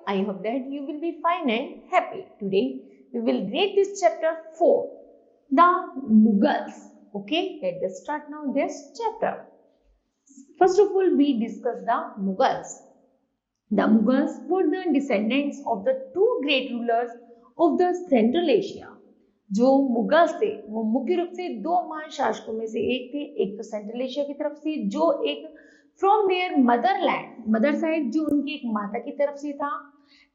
I hope that you will be fine and happy. Today we will read this chapter 4, the Mughals. Okay, let us start now this chapter. First of all, we discuss the Mughals. The Mughals were the descendants of the two great rulers of the Central Asia. जो Mughals थे वो मुख्य रूप से दो महान शासकों में से एक थे, एक तो सेंट्रल एशिया की तरफ से जो एक from there motherland mother side जो उनकी एक माता की तरफ से था,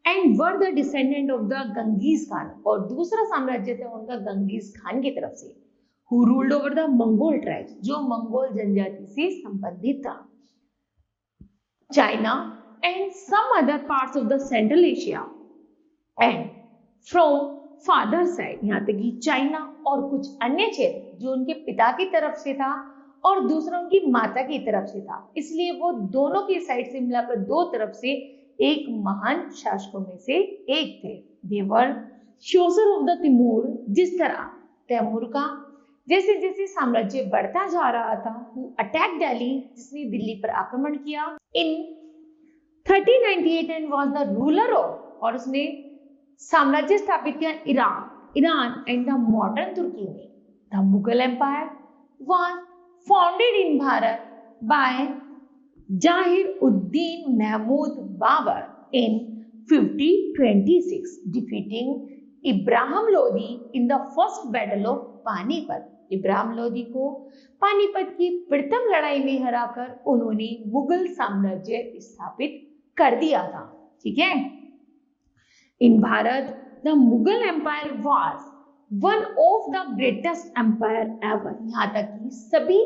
and were the descendant of the Genghis Khan, और दूसरा साम्राज्य था उनका गंगीज खान की तरफ से, who ruled over the Mongol tribes जो मंगोल जनजाति से संबंधित था. China and some other parts of the Central Asia and from father side, यहाँ तक कि चाइना और कुछ अन्य क्षेत्र जो उनके पिता की तरफ से था और दूसरा उनकी माता की तरफ से था, इसलिए वो दोनों की साइड से मिलाकर दो तरफ से एक महान शासकों में से एक थे. They were chosen of the Timur, जिस तरह तैमूर का जैसे जैसे साम्राज्य बढ़ता जा रहा था, who attacked दिल्ली, जिसने दिल्ली पर आक्रमण किया in 1398 and was the ruler of, और उसने साम्राज्य स्थापित किया Iran and the modern Turkey में. The Mughal empire was founded in Bharat by Zahir-ud-din Mahmud Babur in 1526, defeating Ibrahim Lodi in the first battle of Panipat. Ibrahim Lodi को पानीपत की प्रथम लड़ाई में हराकर उन्होंने मुगल साम्राज्य स्थापित कर दिया था. ठीक है. In Bharat the Mughal empire was one of the greatest empire ever. यहाँ तक कि सभी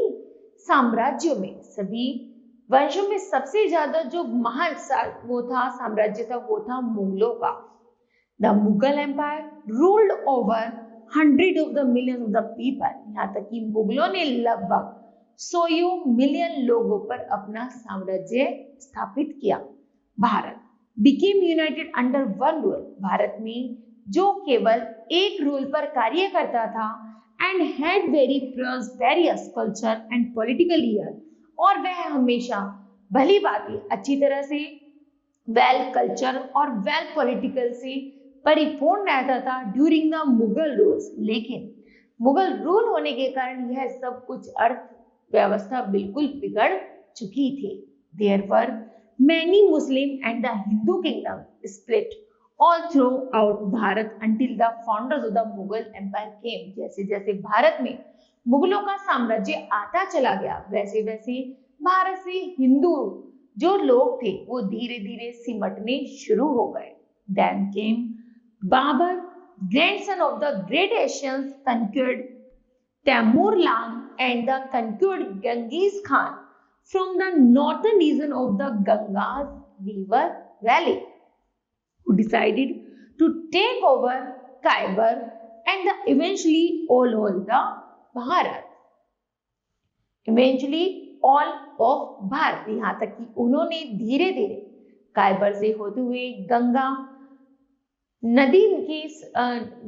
साम्राज्यों में, सभी वंशों में सबसे ज्यादा जो महान वो था साम्राज्य था वो था मुगलों का. The Mughal empire ruled over 100 of the millions of the people. यहाँ तक कि मुगलों ने लगभग 100 मिलियन लोगों पर अपना साम्राज्य स्थापित किया. Bharat became united under one rule. Bharat में जो केवल एक रूल पर कार्य करता था and had very prosperous culture and political year, और वह हमेशा भली भांति अच्छी तरह से वेल कल्चर और वेल पॉलिटिकल से परिपूर्ण रहता था ड्यूरिंग द मुगल रूल्स. लेकिन मुगल रूल होने के कारण यह सब कुछ अर्थव्यवस्था बिल्कुल बिगड़ चुकी थी. There were many Muslim and the Hindu kingdom split all throughout Bharat until the founders of the Mughal Empire came. जैसे जैसे भारत में मुगलों का साम्राज्य आता चला गया वैसे वैसे भारत से हिंदू जो लोग थे वो धीरे धीरे सिमटने शुरू हो गए. Then came Babur, grandson of the great Asians, conquered Tamerlane and the conquered Genghis Khan from the northern region of the Ganges river valley, who decided to take over Khyber and eventually all the Bharat. Eventually all of Bharat. यहाँ तक कि उन्होंने धीरे धीरे कायबर से होते हुए गंगा नदी के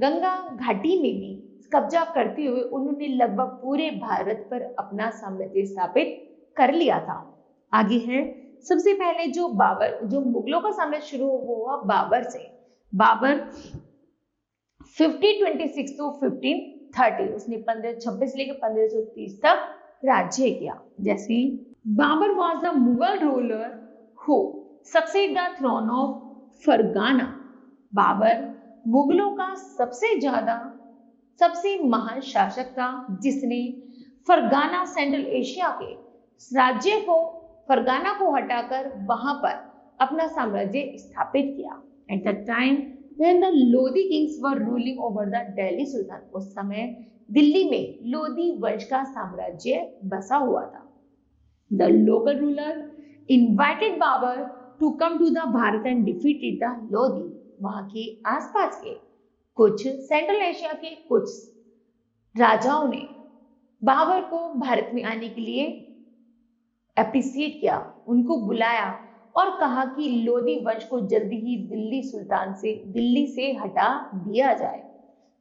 गंगा घाटी में भी कब्जा करते हुए उन्होंने लगभग पूरे भारत पर अपना साम्राज्य स्थापित कर लिया था. आगे है सबसे पहले जो बाबर, जो मुगलों का साम्राज्य शुरू हुआ बाबर से. बाबर 1526 to 1530, उसने 1526 लेकर 1530 तक राज्य किया. जैसे Babur was the Mughal ruler who succeed the throne of Fergana. Babur मुगलों का सबसे महान शासक था जिसने फरगाना सेंट्रल एशिया के राज्य को फरगाना को हटाकर वहां पर अपना साम्राज्य स्थापित किया. At the time when the Lodhi kings were ruling over the Delhi sultan, उस समय दिल्ली में लोधी वंश का साम्राज्य बसा हुआ था. The local ruler invited Babur to come to the Bharat and defeated the Lodi. वहां के आसपास के कुछ सेंट्रल एशिया के कुछ राजाओं ने बाबर को भारत में आने के लिए अप्रिशिएट किया, उनको बुलाया और कहा कि लोधी वंश को जल्दी ही दिल्ली से हटा दिया जाए.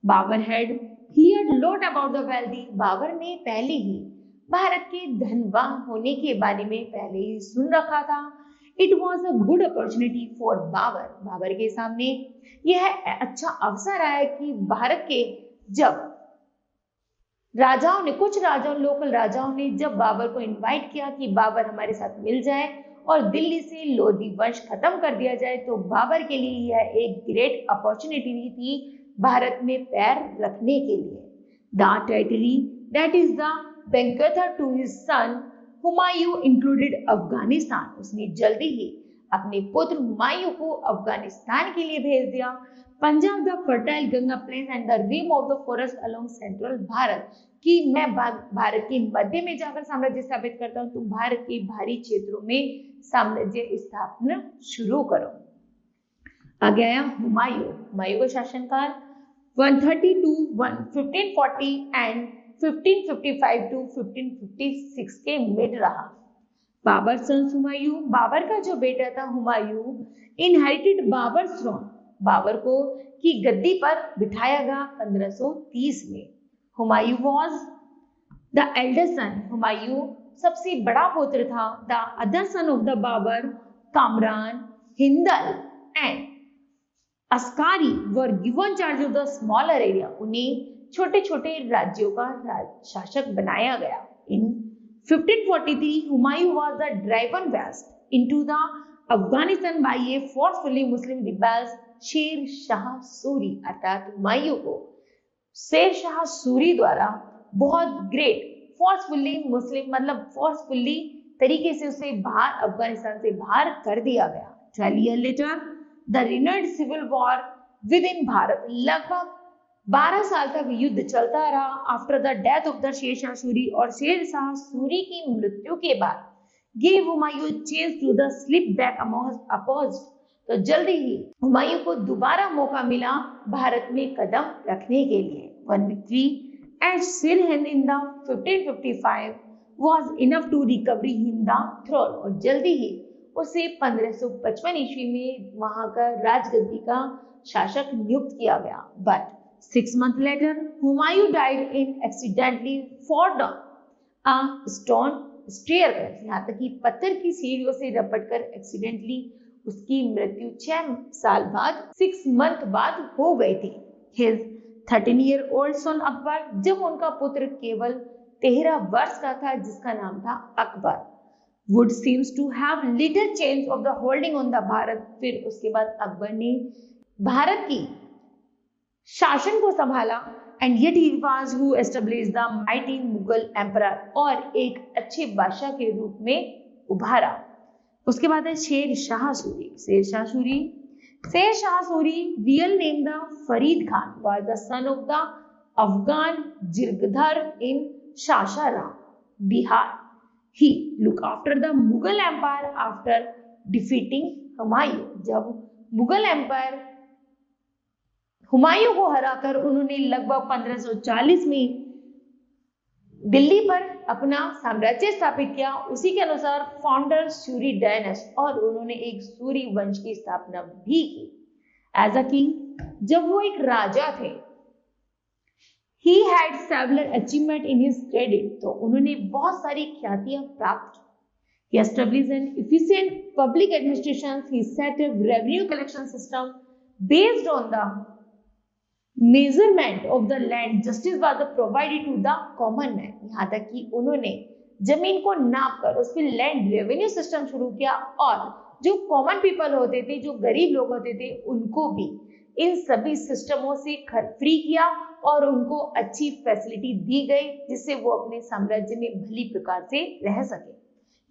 Babur had heard lot about the wealthy. Babur ने पहले ही भारत के धनवान होने के बारे में पहले ही सुन रखा था. It was a good opportunity for Babur. Babur के सामने यह अच्छा अवसर आया कि भारत के जब राजाओं ने, कुछ राजाओं, लोकल राजाओं ने जब बाबर को इनवाइट किया कि बाबर हमारे साथ मिल जाए और दिल्ली से लोधी वंश खत्म कर दिया जाए, तो बाबर के लिए यह एक ग्रेट अपॉर्चुनिटी थी भारत में पैर रखने के लिए। The territory that is the bequeathed to his son Humayun included Afghanistan. उसने जल्दी ही अपने पुत्र हुमायूं को अफगानिस्तान के लिए भेज दिया। Punjab the fertile Ganga plain and the rim of the forest along central Bharat, कि मैं भारत के मध्य में जाकर साम्राज्य स्थापित करता हूं, तुम भारत के भारी क्षेत्रों में साम्राज्य स्थापना शुरू करो। आगे आया हुमायूं। हुमायूं का शासनकाल 130 to 1540 एंड 1555 to 1556 के मिड रहा। बाबर सन हुमायूं, बाबर का जो बेटा था हुमायूं, इनहेरिटेड बाबर थ्रोन, बाबर को की गद्दी पर बिठाया गया 1530 में। Humayun was the elder son, Humayun सबसे बड़ा पुत्र था। The other son of the Babur, Kamran, Hindal and Askari were given charge of the smaller area, उन्हें छोटे छोटे राज्यों का शासक बनाया गया। इन 1543 Humayun was the driven west into the Afghanistan by a forcefully Muslim rebels शेर शाह सूरी, अर्थात हुमायूं को शेर शाह सूरी द्वारा बहुत ग्रेट फोर्सफुली मुस्लिम, मतलब फोर्सफुली तरीके से उसे बाहर, अफगानिस्तान से बाहर कर दिया गया। 12 years later the renewed civil war within Bharat, लगभग 12 साल तक युद्ध चलता रहा। After the death of the Sher Shah Suri, और शेर शाह सूरी की मृत्यु के बाद give Humayun chance to the slip back opposed, तो जल्दी ही हुमायूं को दोबारा मौका मिला भारत में कदम रखने के लिए। One victory at Sirhind in the 1555 was enough to recover him the throne, और जल्दी ही उसे 1555 ईस्वी में वहां का राजगद्दी का शासक नियुक्त किया गया। But 6 months later Humayun died in accidentally fall down a stone staircase, यहाँ तक कि पत्थर की सीढ़ियों से रपटकर एक्सीडेंटली उसकी मृत्यु 6 साल बाद, 6 months बाद हो गई थी। His 13-year-old son अकबर, जब उनका पुत्र केवल 13 वर्ष का था, जिसका नाम था Akbar, would seems to have little chance of the holding on the Bharat, फिर उसके बाद अकबर ने भारत की शासन को संभाला। And yet he was who established the mighty Mughal emperor, और एक अच्छे बादशाह के रूप में उभारा। उसके बाद है शेर Shah Suri. Sher Shah Suri, Sher Shah Suri real name the Farid Khan, was the son of the Afghan jagirdar in Sasaram, Bihar. He looked after the Mughal Empire after defeating Humayun, जब मुगल एम्पायर हुमायूं को हराकर उन्होंने लगभग 1540 में दिल्ली पर अपना साम्राज्य स्थापित किया। उसी के अनुसार फाउंडर सूरी डायनेस्ट, और उन्होंने एक सूरी वंश की स्थापना भी की। एज अ किंग, जब वो एक राजा थे, he had several achievement in his credit, तो उन्होंने बहुत सारी ख्यातियां प्राप्त की। He established an efficient public administration, he set up revenue collection system based on the measurement of the land, justice was provided to the common man, यहाँ तक कि उन्होंने जमीन को नाप कर उस पर लैंड रेवेन्यू सिस्टम शुरू किया, और जो कॉमन पीपल होते थे, जो गरीब लोग होते थे, उनको भी इन सभी सिस्टमों से फ्री किया और उनको अच्छी फैसिलिटी दी गई, जिससे वो अपने साम्राज्य में भली प्रकार से रह सके।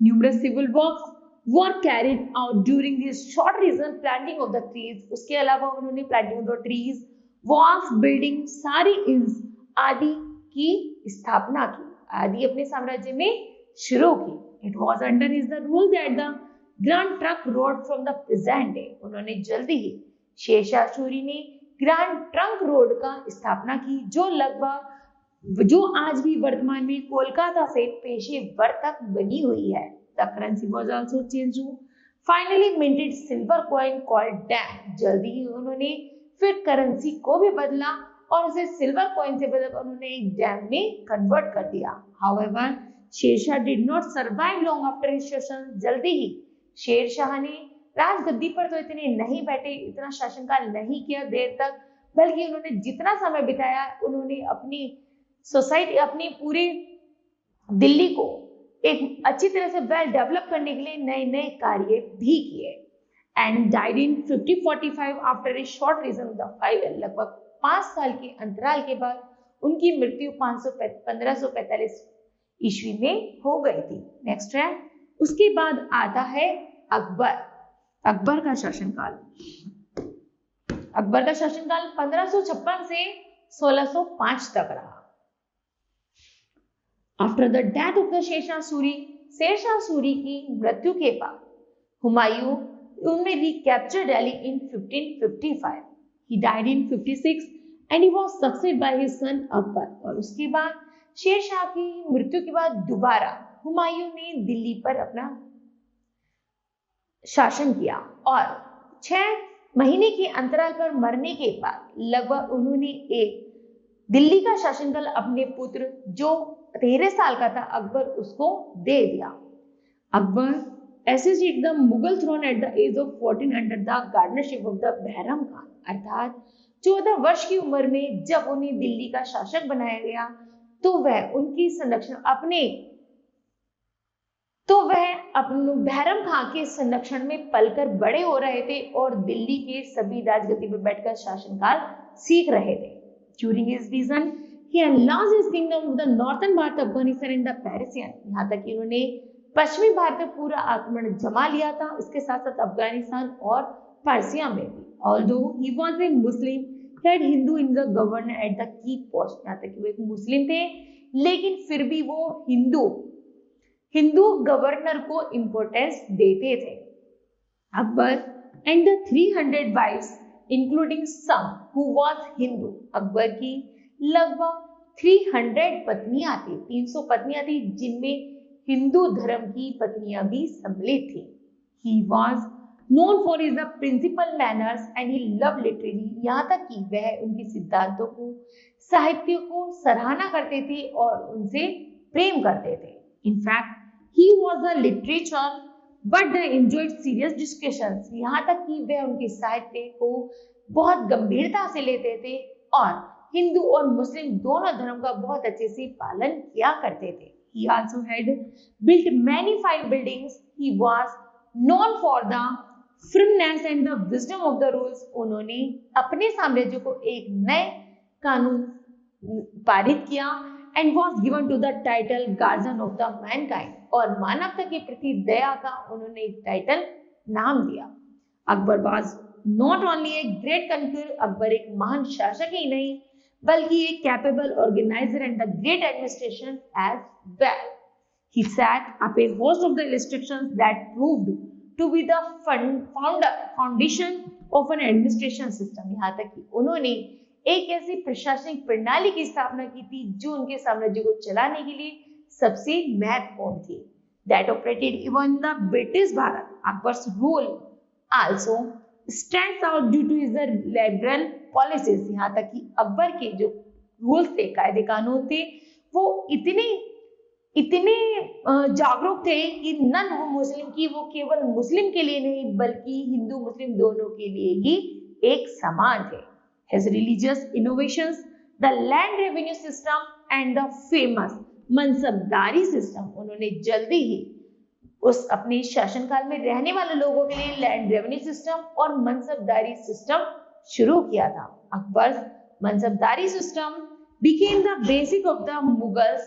Numerous civil works were carried out during this short region planting of the trees, उसके अलावा उन्होंने planting of the trees, walls building, सारी इंस आदि की स्थापना की, आदि अपने साम्राज्य में शुरू की। It was under is the rule that the grand trunk road from the present day, उन्होंने जल्दी ही शेर शाह सूरी ने ग्रैंड ट्रंक रोड का स्थापना की, जो लगभग, जो आज भी वर्तमान में कोलकाता से पेशेवर तक बनी हुई है। The currency was also changed to finely minted silver coin called dam, जल्दी ही उन्होंने फिर करेंसी को भी बदला और उसे सिल्वर कॉइन से बदलकर उन्होंने एक डैम में कन्वर्ट कर दिया। However Sher Shah did not survive long after his session, जल्दी ही शेर शाह ने राजगद्दी पर तो इतने नहीं बैठे, इतना शासनकाल नहीं किया देर तक, बल्कि उन्होंने जितना समय बिताया उन्होंने अपनी सोसाइटी, अपनी पूरी दिल्ली को एक अच्छी तरह से वेल डेवलप करने के लिए नए नए कार्य भी किए। And died in 5045 after a short region of the 5 year, लगभग 5 साल के अंतराल के बाद उनकी मृत्यु 1545 ईस्वी में हो गई थी। नेक्स्ट है, उसके बाद आता है अकबर। अकबर का शासनकाल, अकबर का शासनकाल 1556 से 1605 तक रहा। After the death of the Sher Shah Suri, Sher Shah Suri की मृत्यु के बाद हुमायूं उनमें रिकैप्चर दिल्ली इन 1555। ही died in 56 and he was succeeded by his son Akbar. और उसके बाद शेरशाह की मृत्यु के बाद दोबारा हुमायूं ने दिल्ली पर अपना शासन किया और 6 महीने के अंतराल पर मरने के बाद लगभग उन्होंने एक दिल्ली का शासनकाल अपने पुत्र जो 13 साल का था अकबर, उसको दे दिया। Akbar ascended the Mughal throne at the age of 14 under the guardianship of the Bairam Khan, अर्थात 14 वर्ष की उम्र में जब उन्हें दिल्ली का शासक बनाया गया तो वह उनकी संरक्षण अपने बहरम खां के संरक्षण में पलकर बड़े हो रहे थे और दिल्ली के सभी राजगद्दी पर बैठकर शासनकाल सीख रहे थे। During his reign, he enlarged his kingdom of the northern Bharat, Afghanistan and the Persian, यहाँ तक कि उन्होंने पश्चिमी भारत में पूरा आक्रमण जमा लिया था, इसके साथ साथ अफगानिस्तान और पर्सिया में भी। Although he was a Muslim, he had Hindu in the governor at the key post, यहाँ तक कि वो एक मुस्लिम थे लेकिन फिर भी वो हिंदू गवर्नर को इंपॉर्टेंस देते थे। Akbar and the 300 wives including some who was Hindu, Akbar की लगभग 300 पत्नियां थी, 300 पत्नियां थी जिनमें हिंदू धर्म की पत्नियां भी सम्मिलित थी। He was known for his principle manners and he love literary, यहाँ तक कि वह उनके सिद्धांतों को, साहित्य को सराहना करते थे और उनसे प्रेम करते थे। In fact, he was a literature, but they enjoyed serious discussions. यहाँ तक कि वे उनके साहित्य को बहुत गंभीरता से लेते थे और हिंदू और मुस्लिम दोनों धर्म का बहुत अच्छे से पालन किया करते थे। He also had built many fine buildings. He was known for the firmness and the wisdom of the rules. उन्होंने अपने साम्राज्य को एक नए कानून पारित किया and was given to the title guardian of the mankind, और मानवता के प्रति दया का उन्होंने एक टाइटल नाम दिया। Akbar was not only a great conqueror, Akbar एक महान शासक ही नहीं बल्कि एक capable organizer and a great administration as well. He set up a host of the illustrations that proved to be the foundation of an administration system, यहाँ तक कि उन्होंने एक ऐसी प्रशासनिक प्रणाली की स्थापना की थी जो उनके साम्राज्य को चलाने के लिए सबसे महत्वपूर्ण थी। That operated even the British Bharat. Akbar's rule also stands out due to his liberal policies. यहाँ तक कि अकबर के जो रूल्स थे, कायदे कानून थे, वो इतने जागरूक थे कि नन वो मुस्लिम की वो केवल मुस्लिम के लिए नहीं बल्कि हिंदू मुस्लिम दोनों के लिए ही एक समान थे। His religious innovations, the land revenue system and the famous मनसबदारी system, उन्होंने जल्दी ही उस अपने शासनकाल में रहने वाले लोगों के लिए लैंड रेवेन्यू सिस्टम और मनसबदारी सिस्टम शुरू किया था। Akbar मनसबदारी system became the basic of the Mughals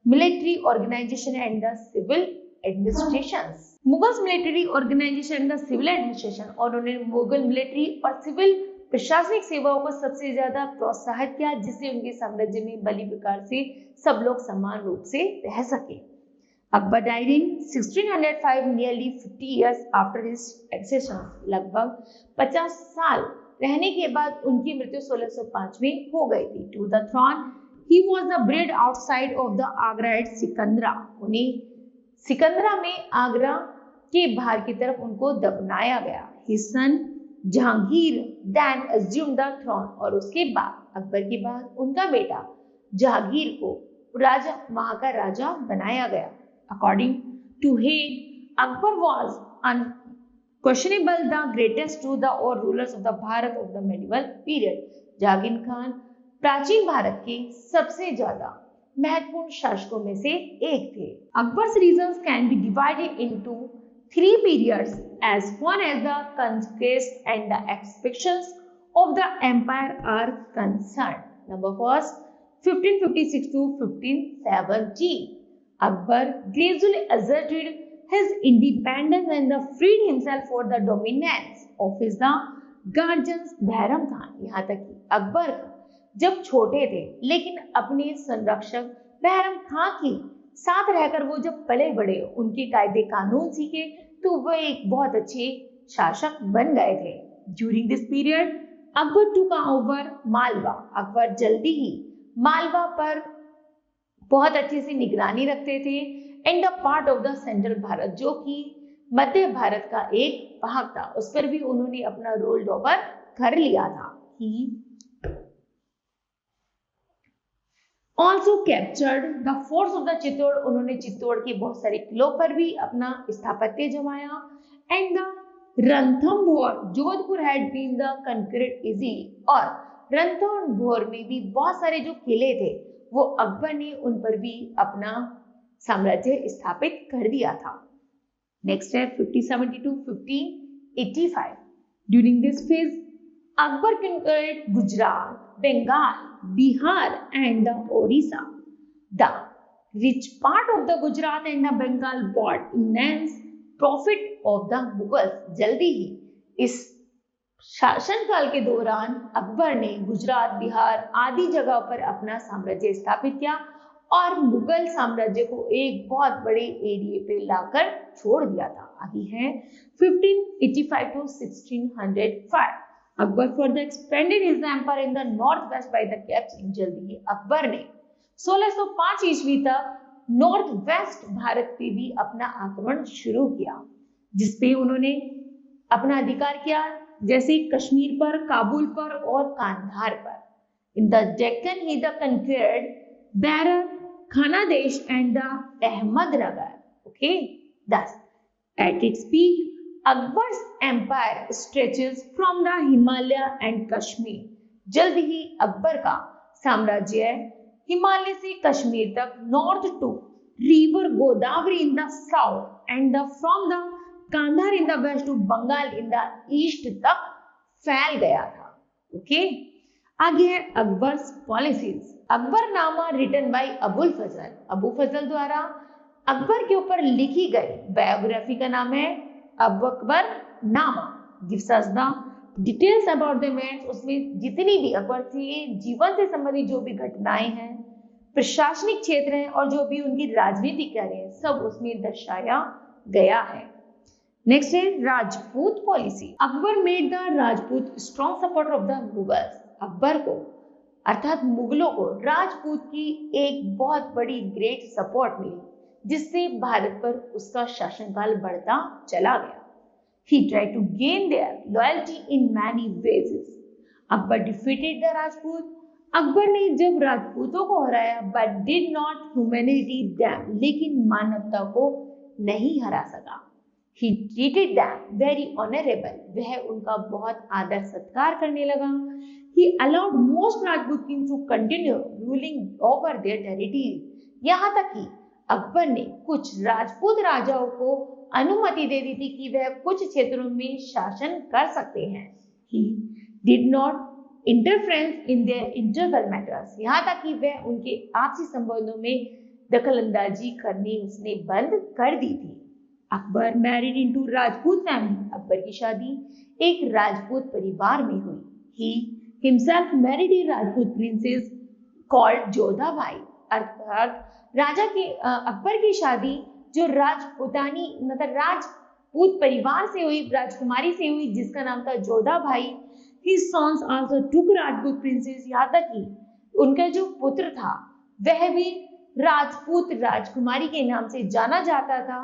military organization and the civil administrations. Mughals military organization and the civil administration, और उन्होंने मुगल मिलिट्री और सिविल प्रशासनिक सेवाओं को सबसे ज्यादा प्रोत्साहित किया जिससे उनके साम्राज्य में भली प्रकार से सब लोग समान रूप से रह सके। Akbar died in 1605, nearly 50 years after his accession, लगभग 50 साल रहने के बाद उनकी मृत्यु 1605 में हो गई थी। To the throne he was the buried outside of the Agra at Sikandra, उन्हें सिकंदरा में आगरा के बाहर की तरफ उनको दफनाया गया। His son Jahangir then assumed the throne, और उसके बाद अकबर के बाद उनका बेटा जहांगीर को वहाँ का राजा बनाया गया। According to Haig, Akbar was unquestionable the greatest to the or rulers of the Bharat of the medieval period. जागिर खान प्राचीन भारत के सबसे ज्यादा महत्वपूर्ण शासकों में से एक थे. Akbar's reigns can be divided into three periods as far as the conquest and the expansions of the empire are concerned. Number first, 1556 to 1570. Akbar gradually asserted his independence and freed himself for the dominance of his guardians Bairam Khan. यहाँ तक कि अकबर जब छोटे थे लेकिन अपने संरक्षक बैरम खान के साथ रहकर वो जब पले बड़े, उनके कायदे कानून सीखे, तो वह एक बहुत अच्छे शासक बन गए थे. During this period Akbar took over Malwa. Akbar जल्दी ही मालवा पर बहुत अच्छे से निगरानी रखते थे. And the part of the central Bharat, जो कि मध्य भारत का एक भाग था, उस पर भी उन्होंने अपना रोल ओवर कर लिया था. Also captured the force of the Chittor. उन्होंने चित्तौड़ के बहुत सारे किलों पर भी अपना स्थापत्य जमाया. And the Ranthambore, Jodhpur had been the concrete easy. और रणथंभौर में भी बहुत सारे जो किले थे वो अकबर ने उन पर भी अपना साम्राज्य स्थापित कर दिया था. नेक्स्ट है 1570 to 1585. During this phase Akbar conquered Gujarat, Bengal, Bihar and the Odisha. The rich part of the Gujarat and the Bengal brought immense profit of the Mughals. जल्दी ही इस शासनकाल के दौरान अकबर ने गुजरात, बिहार आदि जगह पर अपना साम्राज्य स्थापित किया और मुगल साम्राज्य को एक बहुत बड़े एरिया पे लाकर छोड़ दिया था. आगे है 1585 to 1605. Akbar further expanded his empire in the north west by the capturing. जल्दी ही अकबर ने 1605 ईस्वी तक नॉर्थ वेस्ट भारत पे भी अपना आक्रमण शुरू किया, जिसपे उन्होंने अपना अधिकार किया, जैसे कश्मीर पर, काबुल पर और कांधार पर. In the Deccan he the conquered Berar, Khandesh and the Ahmednagar. Okay, thus at its peak Akbar's empire stretches from the Himalaya and Kashmir. जल्द ही अकबर का साम्राज्य हिमालय से कश्मीर तक, north to river Godavari in the south and from the Kandahar in the west to Bengal in the east तक फैल गया था. Okay, आगे है Akbar's policies. Akbarnama written by Abul Fazl. Abu Fazl द्वारा अकबर के ऊपर लिखी गई बायोग्राफी का नाम है Akbarnama. Gives us the details about the events. उसमें जितनी भी अकबर के जीवन से संबंधित जो भी घटनाएं हैं, प्रशासनिक क्षेत्र हैं और जो भी उनकी राजनीतिक कार्य है, सब उसमें दर्शाया गया है. नेक्स्ट है Rajput policy. Akbar made the Rajput strong supporter of the Mughals. Akbar को अर्थात मुगलों को राजपूत की एक बहुत बड़ी ग्रेट सपोर्ट मिली, जिससे भारत पर उसका शासनकाल बढ़ता चला गया. He tried to gain their loyalty in many ways. Akbar defeated the Rajput. Akbar ने जब राजपूतों को हराया, but did not humiliate them. लेकिन मानवता को नहीं हरा सका. He treated them very honorable. वह उनका बहुत आदर सत्कार करने लगा. He allowed most Rajput kings to continue ruling over their territories. यहाँ तक कि अकबर ने कुछ राजपूत राजाओं को अनुमति दे दी थी कि वह कुछ क्षेत्रों में शासन कर सकते हैं. He did not interference in their internal matters. यहाँ तक कि वह उनके आपसी संबंधों में दखल अंदाजी करनी उसने बंद कर दी थी. Akbar married into Rajput family. Akbar की शादी एक राजपूत परिवार में हुई. He himself married a Rajput princess called Jodha Bai. अर्थात राजा के अकबर की शादी जो राजपुतानी मतलब राजपूत परिवार से हुई, राजकुमारी से हुई, जिसका नाम था Jodha Bai. His sons also took Rajput princess. यहाँ तक कि उनका जो पुत्र था वह भी राजपूत राजकुमारी के नाम से जाना जाता था.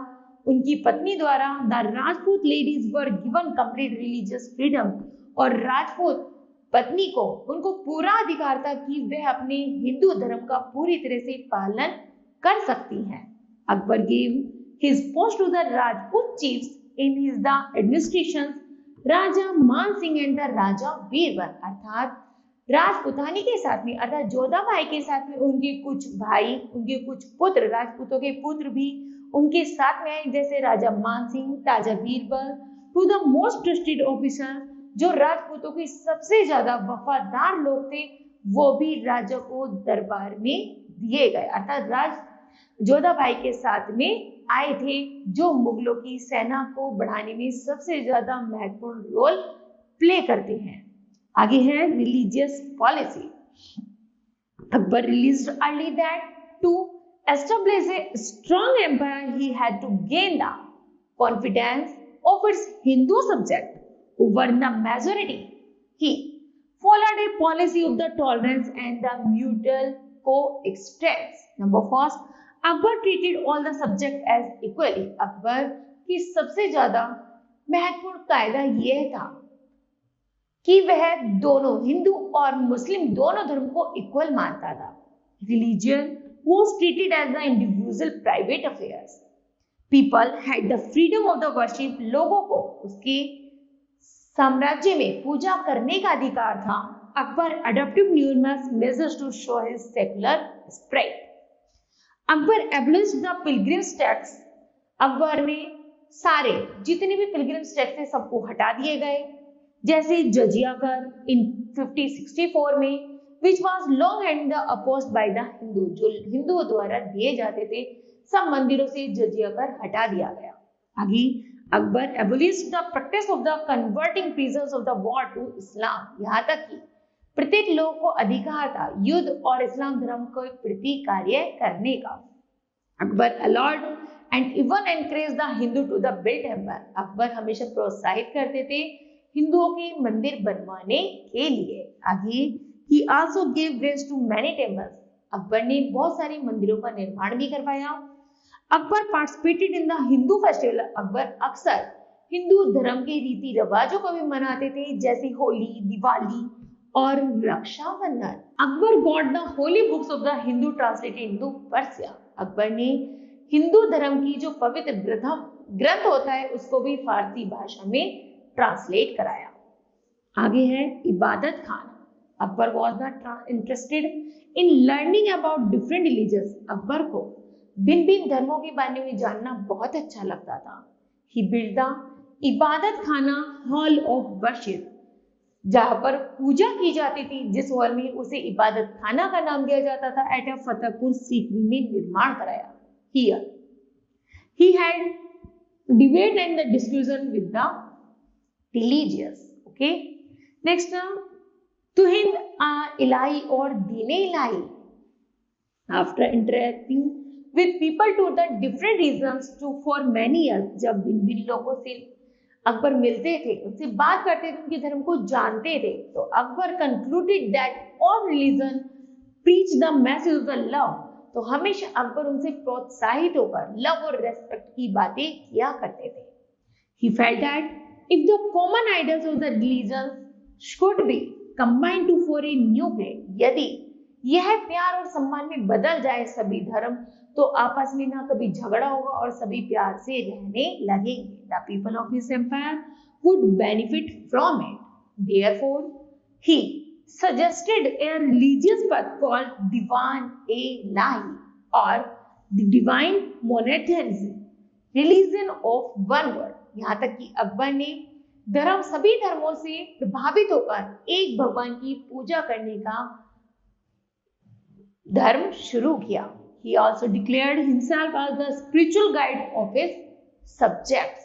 उनकी पत्नी द्वारा the Rajput ladies were given complete religious freedom. और राजपूत पत्नी को उनको पूरा अधिकार था कि वह अपने हिंदू धर्म का पूरी तरह से पालन कर सकती हैं. Akbar gave his post to the Rajput chiefs in his the administration Raja Man Singh and the राजा बीरबल, अर्थात राजपुतानी के साथ में अर्थात जोधाबाई के साथ में उनके कुछ भाई, उनके कुछ पुत्र, राजपूतों के पुत्र भी उनके साथ में आए, जैसे Raja Man Singh, Raja Birbal, two the most trusted officer, जो राजपूतों के सबसे ज्यादा वफादार लोग थे, वो भी राजा को दरबार में दिए गए, अर्थात राज जोधाबाई के साथ में आए थे, जो मुगलों की सेना को बढ़ाने में सबसे ज्यादा महत्वपूर्ण रोल प्ले करते हैं। आगे है religious policy. Akbar realised early that to establish a strong empire he had to gain the confidence of its Hindu subject over the majority. He followed a policy of the tolerance and the mutual coexistence. Number first, Akbar treated all the subjects as equally. Akbar की सबसे ज्यादा महत्वपूर्ण कायदा यह था कि वह दोनों हिंदू और मुस्लिम दोनों धर्म को इक्वल मानता था। Religion was treated as the individual private affairs. People had the freedom of the worship. लोगों को उसके साम्राज्य में पूजा करने का अधिकार था। Akbar adopted numerous measures to show his secular spirit. Akbar abolished the pilgrims tax. Akbar ने सारे जितने भी pilgrims tax थे सबको हटा दिए गए, जैसे जजिया कर in 1564 में, which was long and opposed by the Hindu, जो हिंदुओं द्वारा दिए जाते थे, सब मंदिरों से जजिया कर हटा दिया गया। आगे Akbar abolished the practice of the converting prisoners of the war to Islam. यहाँ तक कि प्रत्येक लोग को अधिकार था युद्ध और इस्लाम धर्म को प्रति कार्य करने का। Akbar allowed and even encouraged the Hindu to the build temple. Akbar हमेशा प्रोत्साहित करते थे हिंदुओं के मंदिर बनवाने के लिए। आगे he also gave grace to many temples. Akbar ने बहुत सारे मंदिरों का निर्माण भी करवाया। Akbar participated in the Hindu festival. Akbar अक्सर हिंदू धर्म के रीति रिवाजों को भी मनाते थे, जैसे होली, दिवाली और Raksha Bandhan. Akbar got the holy books of the Hindu translated into Persia. Akbar ने हिंदू धर्म की जो पवित्र ग्रंथ होता है उसको भी फारसी भाषा में ट्रांसलेट कराया. आगे है इबादत खाना. Akbar was not interested in learning about different religions. Akbar को भिन्न भिन्न धर्मों के बारे में जानना बहुत अच्छा लगता था. ही बिल्ड द इबादत खाना हॉल ऑफ वर्शिप, जहां पर पूजा की जाती थी, जिस हॉल में उसे इबादत खाना का नाम दिया जाता था, एट फतेहपुर सीकरी में निर्माण कराया. Here he had debate and the discussion with the religious. Okay, next तुहिंद इलाही और Dine Ilahi. After interacting with people to the different regions to for many years, जब भिन्न लोगों से अकबर मिलते थे, उनसे बात करते थे, उनके धर्म को जानते थे, तो Akbar concluded that all religion preach the message of the love. तो हमेशा अकबर उनसे प्रोत्साहित होकर लव और रेस्पेक्ट की बातें किया करते थे. He felt that if the common ideals of the religion should be combined to for a new plane, यदि यह प्यार और सम्मान में बदल जाए सभी धर्म, तो आपस में ना कभी झगड़ा होगा और सभी प्यार से रहने लगेंगे. The people of his empire would benefit from it. Therefore, he suggested a religious path called Divan-e-Ilahi or the divine monotheism, religion of one word. यहाँ तक कि अकबर ने सभी धर्मों से प्रभावित होकर एक भगवान की पूजा करने का धर्म शुरू किया. He also declared himself as the spiritual guide of his subjects.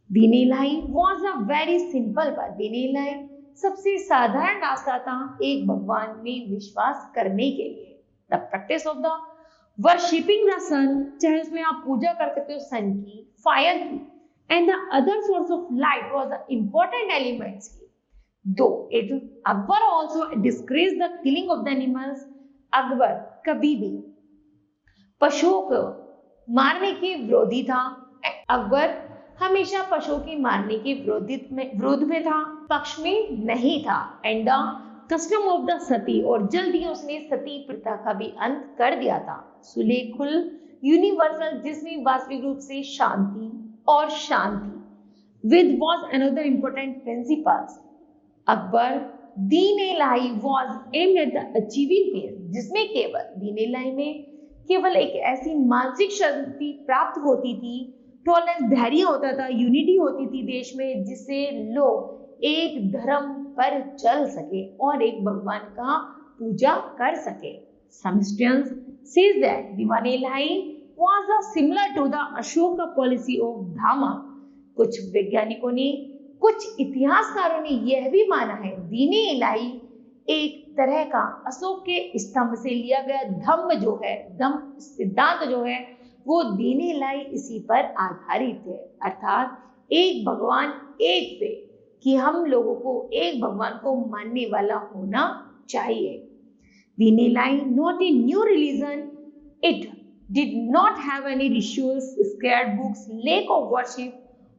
Deen Ilahi was a very simple path. दीन इलाही सबसे साधारण रास्ता था एक भगवान में विश्वास करने के लिए. The practice of the worshipping the sun, चाहे उसमें आप पूजा कर सकते हो सन की, फायर की, and the other source of light was the important elements. Though it Akbar also discouraged the killing of the animals. Akbar कभी भी पशुओं को मारने के विरोधी था. अकबर हमेशा पशुओं के मारने के विरोध में था, पक्ष में नहीं था. And the custom of the sati, और जल्दी उसने सती प्रथा का भी अंत कर दिया था. सुलेखुल यूनिवर्सल, जिसमें वास्तविक रूप से शांति, और शांति. With was another important principles. Akbar दीन-ए-इलाही was aimed at the achieving peace, जिसमें केवल दीन-ए-इलाही में केवल एक ऐसी मानसिक शांति प्राप्त होती थी, टॉलरेंस धैर्य होता था, यूनिटी होती थी देश में, जिससे लोग एक धर्म पर चल सके और एक भगवान का पूजा कर सके. Some historians says that दीवान-ए-इलाही was similar to the Ashoka policy of Dhamma. कुछ वैज्ञानिकों ने, कुछ इतिहासकारों ने यह भी माना है दीन-ए-इलाही एक तरह का अशोक के स्तंभ से लिया गया धम्म जो है, धम्म सिद्धांत जो है, वो दीन-ए-इलाही इसी पर आधारित है. अर्थात एक भगवान एक पे, कि हम लोगों को एक भगवान को मानने वाला होना चाहिए. दीन-ए-इलाही not a new religion. It did not have any rituals, scared books, lack of worship,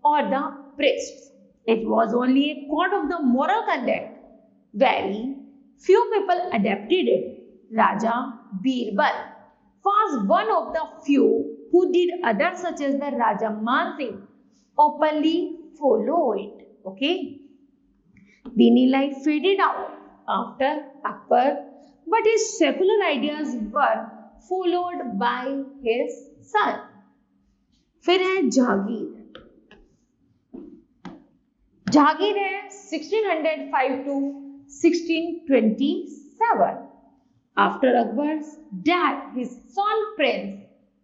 or the priests. It was only a code of the moral conduct. Very few people adapted it. Raja Birbal was one of the few who did. Others such as the Raja Man Singh openly follow it. Okay. Deen-e-Ilahi faded out after Akbar, but his secular ideas were followed by his son. फिर है जहांगीर. जहांगीर है 1605 to 1627. After Akbar's death, his son Prince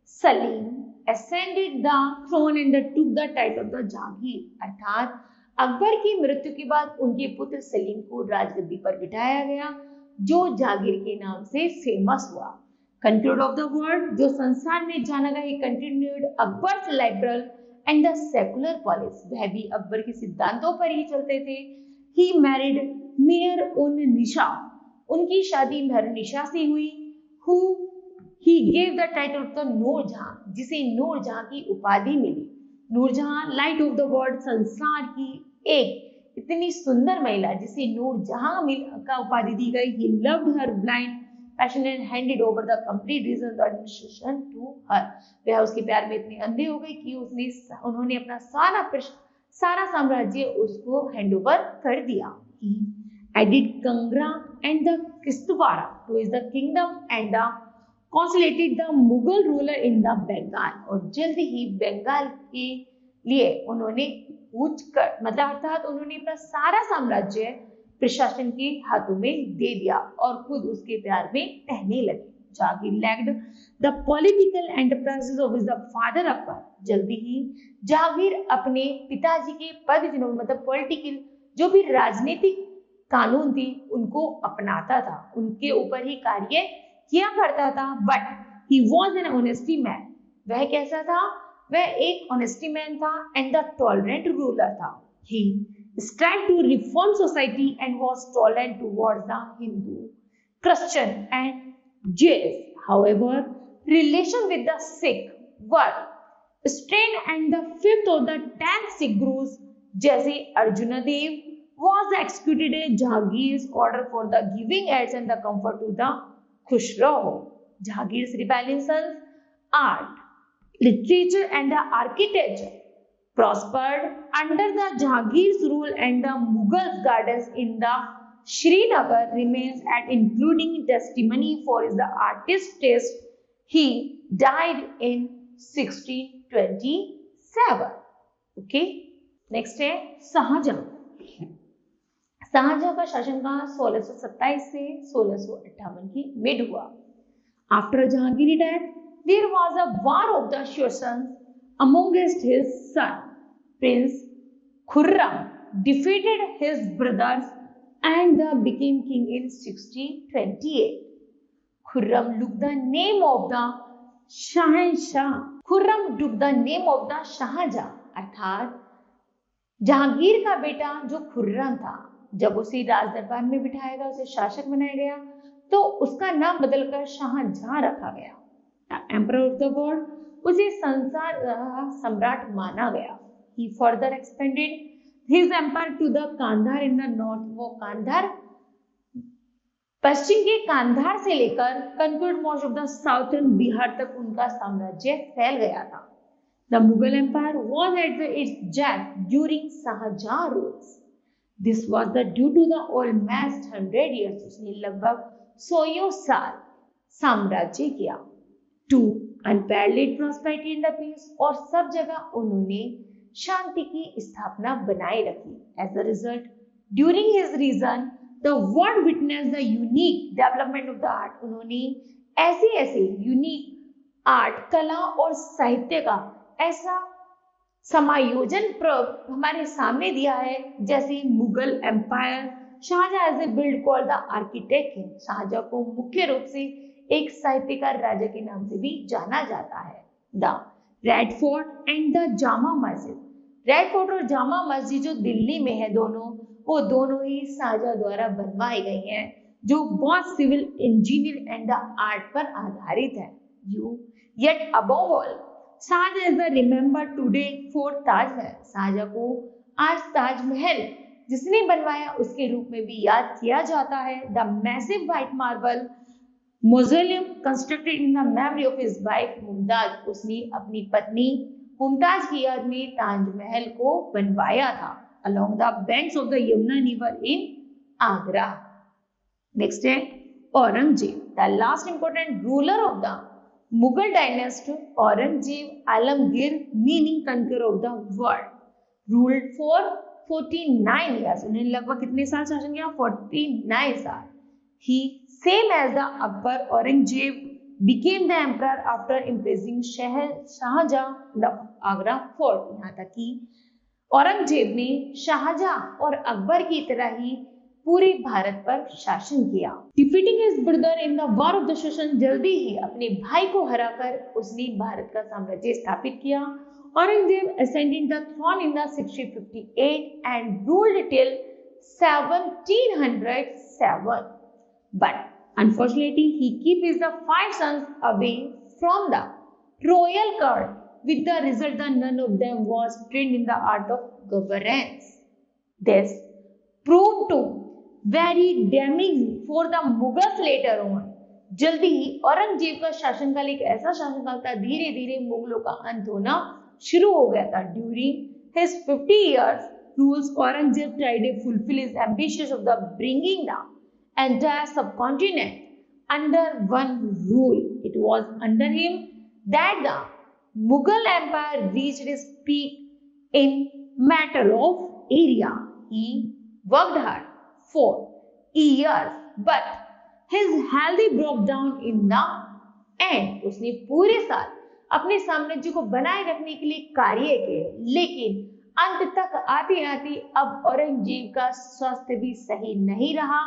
Salim ascended the throne and took the title of the Jahangir. अर्थात अकबर की मृत्यु के बाद उनके पुत्र सलीम को राजगद्दी पर बिठाया गया, जो जहांगीर के नाम से फेमस हुआ. कंक्लूड ऑफ द वर्ल्ड, जो संसार में जाना गया, continued Akbar's liberal and the secular policy. वह भी अकबर के सिद्धांतों पर ही चलते थे. ही मैरिड मेयर उन निशा. उनकी शादी मेहरुनिशा से हुई. Who he gave the title of the Nurjahan, जिसे नूरजहां की उपाधि मिली. Nurjahan light of the world, संसार की एक इतनी सुंदर महिला जिसे नूरजहां का उपाधि दी गई. He loved her blind passion and handed over the complete region the administration to her. वह उसके प्यार में इतने अंधे हो गए कि उन्होंने अपना सारा साम्राज्य उसको हैंड ओवर कर दिया. He added Kangra and the Kistwara to his the kingdom and the consolidated the Mughal ruler in the Bengal. और जल्द ही बंगाल के लिए उन्होंने मतलब अर्थात उन्होंने अपना सारा साम्राज्य प्रशासन के हाथों में दे दिया और खुद उसके प्यार में रहने लगे. Jahangir lacked the political enterprises of his father Akbar. जल्दी ही जहांगीर अपने पिताजी के पद मतलब पॉलिटिकल जो भी राजनीतिक कानून थी उनको अपनाता था, उनके ऊपर ही कार्य किया करता था. But he was an honesty man. वह कैसा था? वह एक ऑनेस्टी मैन था एंड द टॉलरेंट रूलर था. He strive to reform society and was tolerant towards the Hindu, Christian and Jews. However, relation with the Sikh were strained and the fifth of the 10 Sikh gurus, जैसे अर्जुन देव, was executed in Jahangir's order for the giving aids and the comfort to the Khusrau. Jahangir's rebellions, art, literature and the architecture prospered under the Jahangir's rule, and the Mughals gardens in the Srinagar remains at including testimony for his the artist taste. He died in 1627. Okay. Next है शाहजहां. शाहजहां का शासनकाल 1627 से 1658 की mid हुआ. After Jahangir's death, there was a war of the succession amongst his son. Prince Khurram defeated his brothers and became king in 1628. Khurram took the name of the Shahanshah. Khurram took the name of the Shahjahan. अर्थात जहांगीर का बेटा जो खुर्रम था, जब उसे राज दरबार में बिठाया गया, उसे शासक बनाया गया, तो उसका नाम बदलकर शाहजहां रखा गया. एम्परर ऑफ द वर्ल्ड, उसे संसार सम्राट माना गया. He further expanded his empire to the Kandahar in the north. वो कांधार पश्चिम के कांधार से लेकर conquered most of the southern Bihar तक उनका साम्राज्य फैल गया था. The Mughal Empire was at its zenith during Shahjahan rules. This was due to the almost 100 years. उसने लगभग 100 साल साम्राज्य किया. To unparalleled prosperity in the peace, और सब जगह उन्होंने शांति की स्थापना बनाए रखी. As a result, during his region the world witness the unique development of the art. उन्होंने ऐसे ऐसे यूनिक आर्ट, कला और साहित्य का ऐसा समायोजन प्रयोग हमारे सामने दिया है. जैसे Mughal empire, Shah Jahan as a build called the architect है. शाहजहां को मुख्य रूप से एक साहित्यकार राजा के नाम से भी जाना जाता है. The red fort and the Jama Masjid. Red fort और जामा मस्जिद जो दिल्ली में है वो दोनों ही शाहजहां द्वारा बनवाई गई हैं, जो बहुत civil engineer and the art पर आधारित है. Yet above all, Shahjahan is remembered today for Taj Mahal. Shahjahan को आज ताजमहल जिसने बनवाया उसके रूप में भी याद किया जाता है. The massive white marble मौजोलियम constructed in the memory of his wife Mumtaz. उसने अपनी पत्नी मुमताज की याद में ताजमहल को बनवाया था along the banks of the Yamuna River in Agra. Next है Aurangzeb, the last important ruler of the Mughal dynasty. Aurangzeb Alamgir meaning conqueror of the world, ruled for 49 years. उन्होंने लगभग कितने साल शासन किया? 49 साल. He same as the Akbar, Aurangzeb became the emperor after impressing Shahjahan the Agra fort. यहाँ तक कि औरंगजेब ने शाहजहां और अकबर की तरह ही पूरे भारत पर शासन किया. Defeating his brother in the war of the session. जल्दी ही अपने भाई को हराकर उसने भारत का साम्राज्य स्थापित किया. Aurangzeb ascended the throne in the 1658 and ruled till 1707. But unfortunately, he keeps the 5 sons away from the royal court, with the result that none of them was trained in the art of governance. This proved to very damaging for the Mughals later on. जल्दी ही औरंगजेब का शासनकाल एक ऐसा शासनकाल था, धीरे धीरे मुगलों का अंत होना शुरू हो गया था. During his 50 years rules, Aurangzeb tried to fulfill his ambitions of the bringing the entire subcontinent under one rule. It was under him that the Mughal Empire reached its peak in matter of area. He worked hard for years, but his health broke down in the end. उसने पूरे साल अपने साम्राज्य को बनाए रखने के लिए कार्य किए, लेकिन अंत तक आते आते अब औरंगजेब का स्वास्थ्य भी सही नहीं रहा.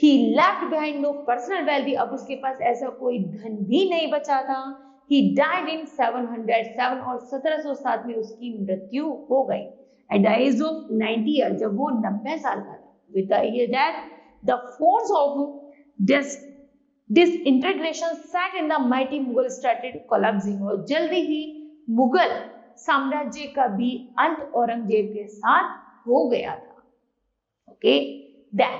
He left behind no personal wealth. अब उसके पास ऐसा कोई धन भी नहीं बचा था. He died in 707 और 1707 में उसकी मृत्यु हो गई. At the age of 90 years, जब वो 90 साल का था. With the year that the force of disintegration set in the mighty Mughal started collapsing. और जल्दी ही मुगल साम्राज्य का भी अंत औरंगजेब के साथ हो गया था. Okay, then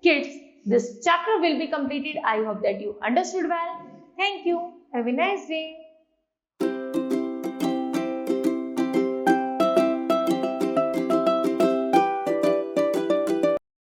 kids, this chapter will be completed. I hope that you understood well. Thank you. Have a nice day.